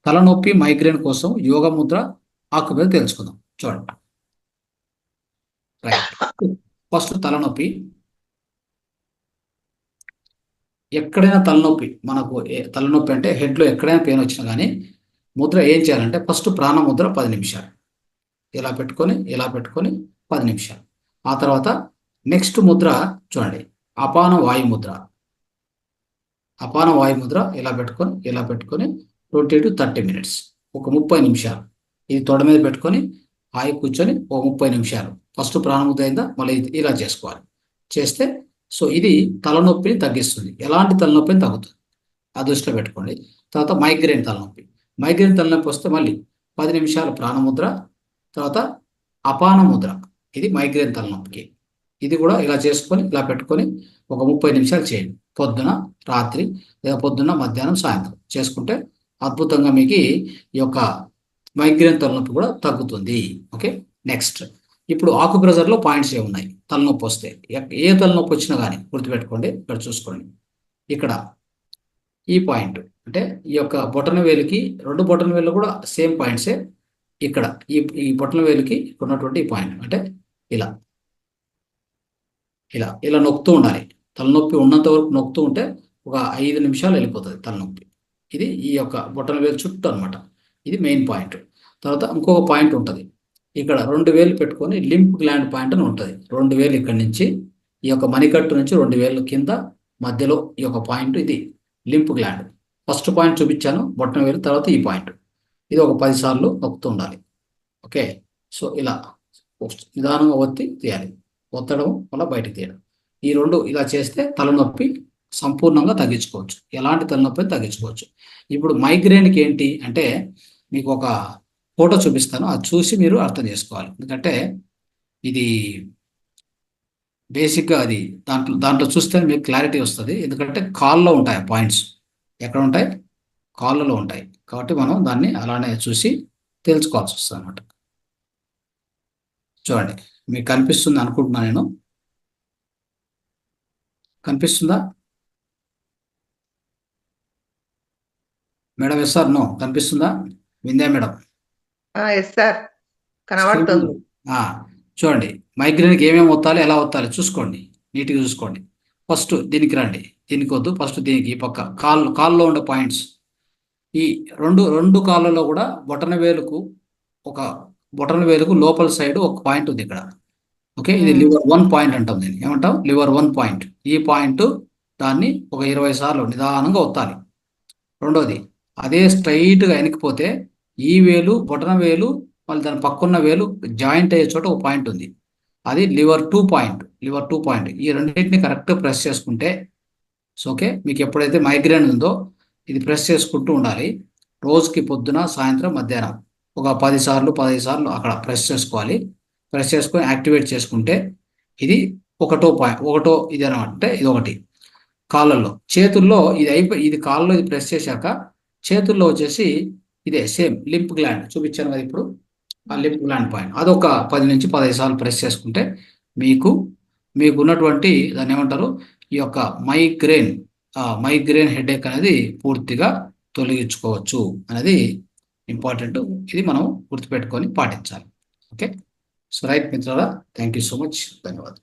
తలనొప్పి మైగ్రేన్ కోసం యోగ ముద్ర ఆకు మీద తెలుసుకుందాం. చూడండి. రైట్. ఫస్ట్ తలనొప్పి. ఎక్కడైనా తలనొప్పి మనకు తలనొప్పి అంటే హెడ్లో ఎక్కడైనా పెయిన్ వచ్చినా కానీ ముద్ర ఏం చేయాలంటే ఫస్ట్ ప్రాణ ముద్ర 10 నిమిషాలు ఇలా పెట్టుకొని 10 నిమిషాలు. ఆ తర్వాత నెక్స్ట్ ముద్ర చూడండి, అపాన వాయు ముద్ర. అపాన వాయు ముద్ర ఇలా పెట్టుకొని 20 to 30 minutes, ఒక 30 నిమిషాలు. ఇది తొడ మీద పెట్టుకొని హాయి కూర్చొని ఒక 30 నిమిషాలు. ఫస్ట్ ప్రాణముద్ర అయిందా, మళ్ళీ ఇలా చేసుకోవాలి. చేస్తే సో ఇది తలనొప్పిని తగ్గిస్తుంది. ఎలాంటి తలనొప్పిని తగ్గుతుంది, ఆ దృష్టిలో పెట్టుకోండి. తర్వాత మైగ్రేన్ తలనొప్పి వస్తే మళ్ళీ 10 నిమిషాలు ప్రాణముద్ర, తర్వాత అపాన ముద్ర. ఇది మైగ్రేన్ తలనొప్పికి. ఇది కూడా ఇలా చేసుకొని ఇలా పెట్టుకొని ఒక 30 నిమిషాలు చేయండి. పొద్దున, రాత్రి, లేదా పొద్దున్న, మధ్యాహ్నం, సాయంత్రం చేసుకుంటే అద్భుతంగా మీకు ఈ యొక్క మైగ్రేన్ తలనొప్పి కూడా తగ్గుతుంది. ఓకే. నెక్స్ట్, ఇప్పుడు ఆకుప్రెజర్లో పాయింట్స్ ఏమున్నాయి తలనొప్పి వస్తే. ఏ తలనొప్పి వచ్చినా కానీ గుర్తుపెట్టుకోండి. ఇక్కడ చూసుకోండి, ఇక్కడ ఈ పాయింట్ అంటే ఈ యొక్క బొటన వేలుకి 2 బొటన వేలు కూడా సేమ్ పాయింట్సే. ఇక్కడ ఈ బొటన వేలుకి ఉన్నటువంటి ఈ పాయింట్ అంటే ఇలా ఇలా ఇలా నొక్కుతూ ఉండాలి. తలనొప్పి ఉన్నంత వరకు నొక్కుతూ ఉంటే ఒక 5 నిమిషాలు వెళ్ళిపోతుంది తలనొప్పి. ఇది ఈ యొక్క బొటన వేలు చుట్టూ అనమాట. ఇది మెయిన్ పాయింట్. తర్వాత ఇంకొక పాయింట్ ఉంటుంది, ఇక్కడ 2 వేలు పెట్టుకొని లింప్ గ్లాండ్ పాయింట్ అని ఉంటుంది. 2 వేలు ఇక్కడ నుంచి ఈ యొక్క మణికట్టు నుంచి 2 వేలు కింద మధ్యలో ఈ యొక్క పాయింట్, ఇది లింప్ గ్లాండ్. ఫస్ట్ పాయింట్ చూపించాను బొటన వేలు, తర్వాత ఈ పాయింట్. ఇది ఒక 10 సార్లు నొక్కుతూ ఉండాలి. ఓకే. సో ఇలా నిదానంగా ఒత్తి తీయాలి. ఒత్తడం వల్ల బయటకు తీయడం. ఈ 2 ఇలా చేస్తే తలనొప్పి సంపూర్ణంగా తగ్గించుకోవచ్చు. ఎలాంటి తలనొప్పిని తగ్గించుకోవచ్చు. ఇప్పుడు మైగ్రేన్కి ఏంటి అంటే మీకు ఒక ఫోటో చూపిస్తాను, అది చూసి మీరు అర్థం చేసుకోవాలి. ఎందుకంటే ఇది బేసిక్గా అది దాంట్లో చూస్తే మీకు క్లారిటీ వస్తుంది. ఎందుకంటే కాల్లో ఉంటాయి పాయింట్స్. ఎక్కడ ఉంటాయి? కాళ్ళలో ఉంటాయి. కాబట్టి మనం దాన్ని అలానే చూసి తెలుసుకోవాల్సి వస్తుంది అనమాట. చూడండి, మీకు కనిపిస్తుంది అనుకుంటున్నా నేను. కనిపిస్తుందా మేడం? Yes sir, no? కనిపిస్తుందా వింధ్యా మేడం? ఎస్ సార్, కనబడుతుంది. చూడండి, మైగ్రేన్కి ఏమేమి ఒత్తాలి, ఎలా ఒత్తాలి చూసుకోండి, నీట్గా చూసుకోండి. ఫస్ట్ దీనికి రండి, దీనికి వద్దు, ఫస్ట్ దీనికి. ఈ పక్క కాల్లో ఉండే పాయింట్స్, ఈ రెండు కాళ్ళలో కూడా బొటన వేలుకు లోపల సైడ్ ఒక పాయింట్ ఉంది ఇక్కడ. ఓకే. ఇది లివర్ 1 పాయింట్ అంటాం. దీన్ని ఏమంటాం? Liver 1 point. ఈ పాయింట్ దాన్ని ఒక 20 సార్లు నిదానంగా ఒత్తాలి. రెండోది, అదే స్ట్రైట్గా వెనక్కిపోతే ఈ వేలు, బొటన వేలు, మళ్ళీ దాని పక్కన్న వేలు జాయింట్ అయ్యే చోట ఒక పాయింట్ ఉంది. అది లివర్ 2 పాయింట్. ఈ రెండింటిని కరెక్ట్గా ప్రెస్ చేసుకుంటే ఓకే. మీకు ఎప్పుడైతే మైగ్రేన్ ఉందో ఇది ప్రెస్ చేసుకుంటూ ఉండాలి. రోజుకి పొద్దున, సాయంత్రం, మధ్యాహ్నం ఒక 10 సార్లు 15 సార్లు అక్కడ ప్రెస్ చేసుకోవాలి. ప్రెస్ చేసుకొని యాక్టివేట్ చేసుకుంటే ఇది ఒకటో ఇది అనమాట. అంటే ఇది ఒకటి. కాళ్ళల్లో, చేతుల్లో ఇది కాళ్ళలో ఇది ప్రెస్ చేశాక చేతుల్లో వచ్చేసి ఇదే సేమ్ లింప్ గ్లాండ్ చూపించాను కదా ఇప్పుడు. ఆ లింప్ గ్లాండ్ పాయింట్ అదొక 10 నుంచి 15 సార్లు ప్రెస్ చేసుకుంటే మీకు ఉన్నటువంటి దాన్ని ఏమంటారు, ఈ యొక్క మైగ్రేన్ హెడేక్ అనేది పూర్తిగా తొలగించుకోవచ్చు అనేది ఇంపార్టెంట్. ఇది మనం గుర్తుపెట్టుకొని పాటించాలి. ఓకే. సో రైట్ మిత్రులారా, థ్యాంక్ యూ సో మచ్. ధన్యవాదాలు.